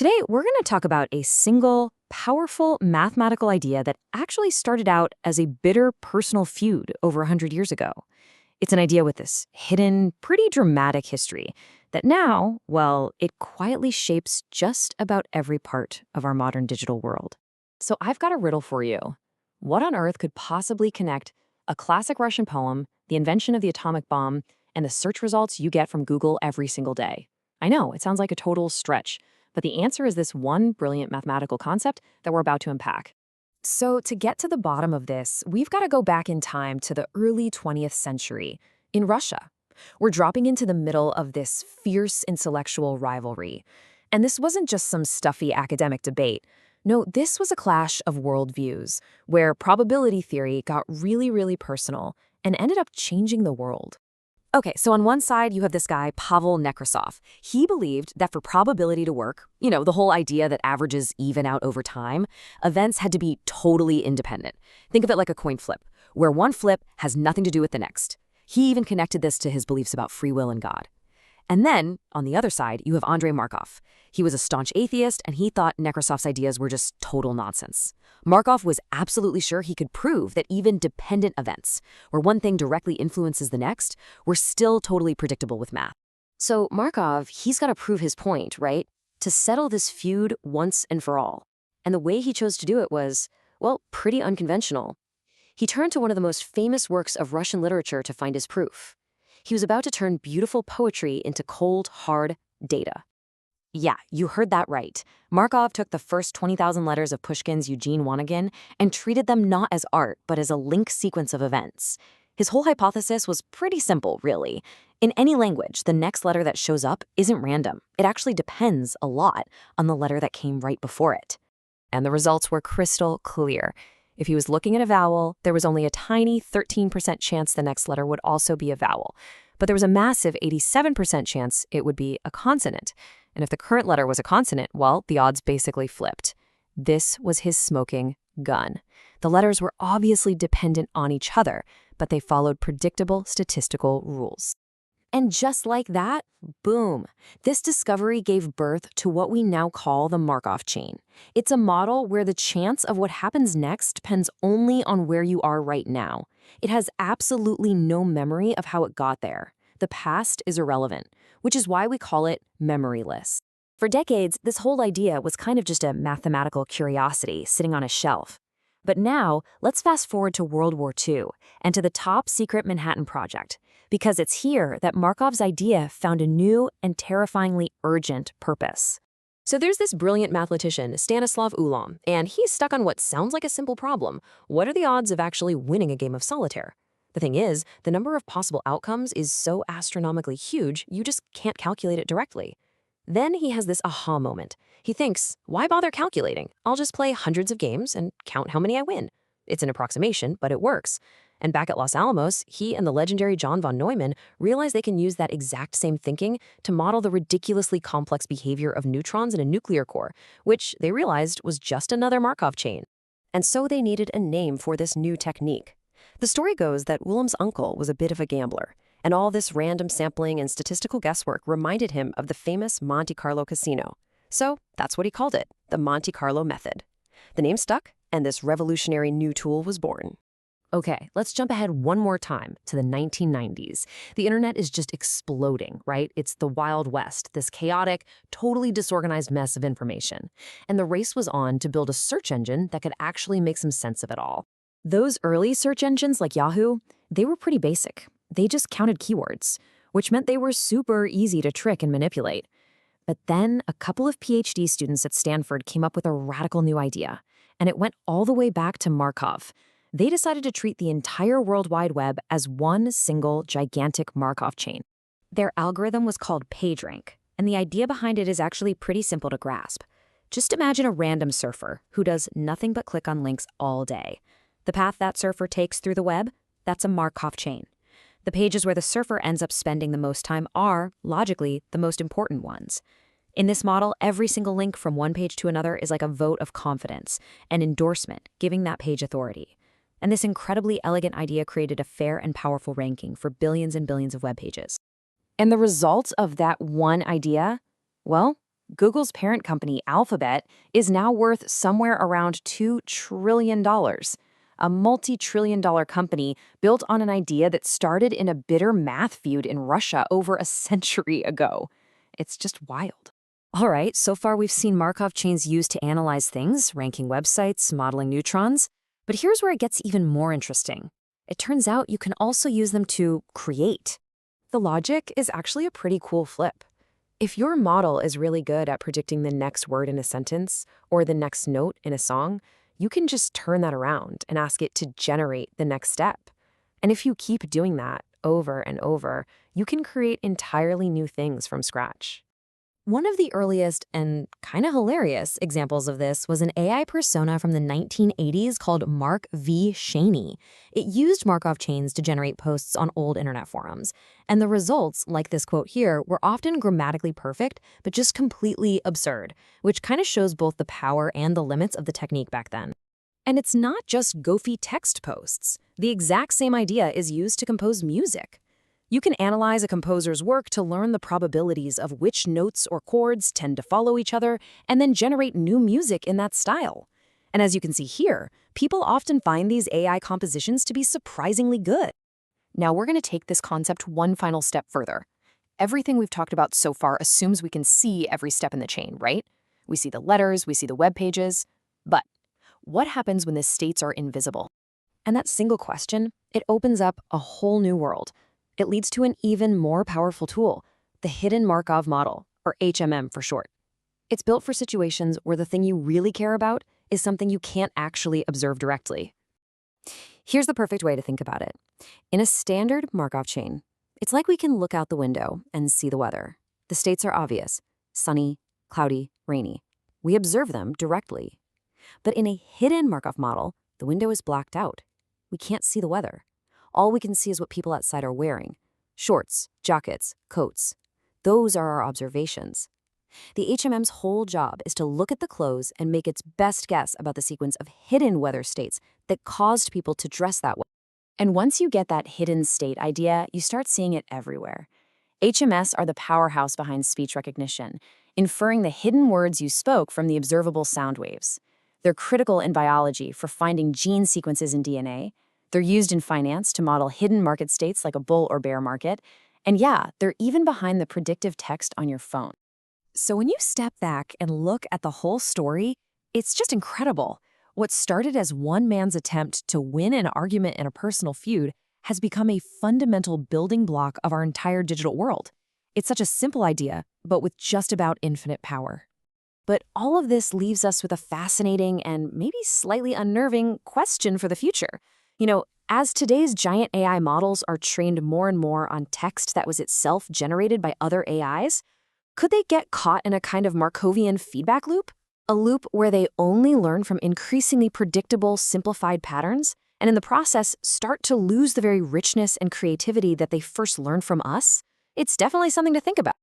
Today, we're going to talk about a single, powerful mathematical idea that actually started out as a bitter personal feud over 100 years ago. It's an idea with this hidden, pretty dramatic history that now, well, it quietly shapes just about every part of our modern digital world. So I've got a riddle for you. What on earth could possibly connect a classic Russian poem, the invention of the atomic bomb, and the search results you get from Google every single day? I know, it sounds like a total stretch, but the answer is this one brilliant mathematical concept that we're about to unpack. So to get to the bottom of this, we've got to go back in time to the early 20th century in Russia. We're dropping into the middle of this fierce intellectual rivalry. And this wasn't just some stuffy academic debate. No, this was a clash of worldviews where probability theory got really personal and ended up changing the world. Okay, so on one side, you have this guy, Pavel Nekrasov. He believed that for probability to work, the whole idea that averages even out over time, events had to be totally independent. Think of it like a coin flip, where one flip has nothing to do with the next. He even connected this to his beliefs about free will and God. And then, on the other side, you have Andrei Markov. He was a staunch atheist, and he thought Nekrasov's ideas were just total nonsense. Markov was absolutely sure he could prove that even dependent events, where one thing directly influences the next, were still totally predictable with math. So Markov, he's got to prove his point, right? To settle this feud once and for all. And the way he chose to do it was, well, pretty unconventional. He turned to one of the most famous works of Russian literature to find his proof. He was about to turn beautiful poetry into cold, hard data. Yeah, you heard that right. Markov took the first 20,000 letters of Pushkin's Eugene Onegin and treated them not as art, but as a linked sequence of events. His whole hypothesis was pretty simple, really. In any language, the next letter that shows up isn't random. It actually depends a lot on the letter that came right before it. And the results were crystal clear. If he was looking at a vowel, there was only a tiny 13% chance the next letter would also be a vowel. But there was a massive 87% chance it would be a consonant. And if the current letter was a consonant, well, the odds basically flipped. This was his smoking gun. The letters were obviously dependent on each other, but they followed predictable statistical rules. And just like that, boom, this discovery gave birth to what we now call the Markov chain. It's a model where the chance of what happens next depends only on where you are right now. It has absolutely no memory of how it got there. The past is irrelevant, which is why we call it memoryless. For decades, this whole idea was kind of just a mathematical curiosity sitting on a shelf. But now, let's fast forward to World War II and to the top-secret Manhattan Project, because it's here that Markov's idea found a new and terrifyingly urgent purpose. So there's this brilliant mathematician, Stanislav Ulam, and he's stuck on what sounds like a simple problem. What are the odds of actually winning a game of solitaire? The thing is, the number of possible outcomes is so astronomically huge, you just can't calculate it directly. Then he has this aha moment. He thinks, why bother calculating? I'll just play hundreds of games and count how many I win. It's an approximation, but it works. And back at Los Alamos, he and the legendary John von Neumann realized they can use that exact same thinking to model the ridiculously complex behavior of neutrons in a nuclear core, which they realized was just another Markov chain. And so they needed a name for this new technique. The story goes that Ulam's uncle was a bit of a gambler, and all this random sampling and statistical guesswork reminded him of the famous Monte Carlo casino. So that's what he called it, the Monte Carlo method. The name stuck, and this revolutionary new tool was born. Okay, let's jump ahead one more time to the 1990s. The internet is just exploding, right? It's the Wild West, this chaotic, totally disorganized mess of information. And the race was on to build a search engine that could actually make some sense of it all. Those early search engines like Yahoo, they were pretty basic. They just counted keywords, which meant they were super easy to trick and manipulate. But then a couple of PhD students at Stanford came up with a radical new idea, and it went all the way back to Markov. They decided to treat the entire World Wide Web as one single gigantic Markov chain. Their algorithm was called PageRank, and the idea behind it is actually pretty simple to grasp. Just imagine a random surfer who does nothing but click on links all day. The path that surfer takes through the web, that's a Markov chain. The pages where the surfer ends up spending the most time are, logically, the most important ones. In this model, every single link from one page to another is like a vote of confidence, an endorsement, giving that page authority. And this incredibly elegant idea created a fair and powerful ranking for billions and billions of web pages. And the result of that one idea? Well, Google's parent company, Alphabet, is now worth somewhere around $2 trillion. A multi-trillion-dollar company built on an idea that started in a bitter math feud in Russia over a century ago. It's just wild. All right, so far we've seen Markov chains used to analyze things, ranking websites, modeling neutrons. But here's where it gets even more interesting. It turns out you can also use them to create. The logic is actually a pretty cool flip. If your model is really good at predicting the next word in a sentence or the next note in a song, you can just turn that around and ask it to generate the next step. And if you keep doing that over and over, you can create entirely new things from scratch. One of the earliest and kind of hilarious examples of this was an AI persona from the 1980s called Mark V. Shaney. It used Markov chains to generate posts on old internet forums. And the results, like this quote here, were often grammatically perfect, but just completely absurd, which kind of shows both the power and the limits of the technique back then. And it's not just goofy text posts. The exact same idea is used to compose music. You can analyze a composer's work to learn the probabilities of which notes or chords tend to follow each other and then generate new music in that style. And as you can see here, people often find these AI compositions to be surprisingly good. Now we're going to take this concept one final step further. Everything we've talked about so far assumes we can see every step in the chain, right? We see the letters, we see the web pages. But what happens when the states are invisible? And that single question, it opens up a whole new world. It leads to an even more powerful tool, the Hidden Markov Model, or HMM for short. It's built for situations where the thing you really care about is something you can't actually observe directly. Here's the perfect way to think about it. In a standard Markov chain, it's like we can look out the window and see the weather. The states are obvious: sunny, cloudy, rainy. We observe them directly. But in a hidden Markov model, the window is blacked out. We can't see the weather. All we can see is what people outside are wearing. Shorts, jackets, coats. Those are our observations. The HMM's whole job is to look at the clothes and make its best guess about the sequence of hidden weather states that caused people to dress that way. And once you get that hidden state idea, you start seeing it everywhere. HMS are the powerhouse behind speech recognition, inferring the hidden words you spoke from the observable sound waves. They're critical in biology for finding gene sequences in DNA. They're used in finance to model hidden market states like a bull or bear market. And yeah, they're even behind the predictive text on your phone. So when you step back and look at the whole story, it's just incredible. What started as one man's attempt to win an argument in a personal feud has become a fundamental building block of our entire digital world. It's such a simple idea, but with just about infinite power. But all of this leaves us with a fascinating and maybe slightly unnerving question for the future. As today's giant AI models are trained more and more on text that was itself generated by other AIs, could they get caught in a kind of Markovian feedback loop? A loop where they only learn from increasingly predictable, simplified patterns, and in the process start to lose the very richness and creativity that they first learned from us? It's definitely something to think about.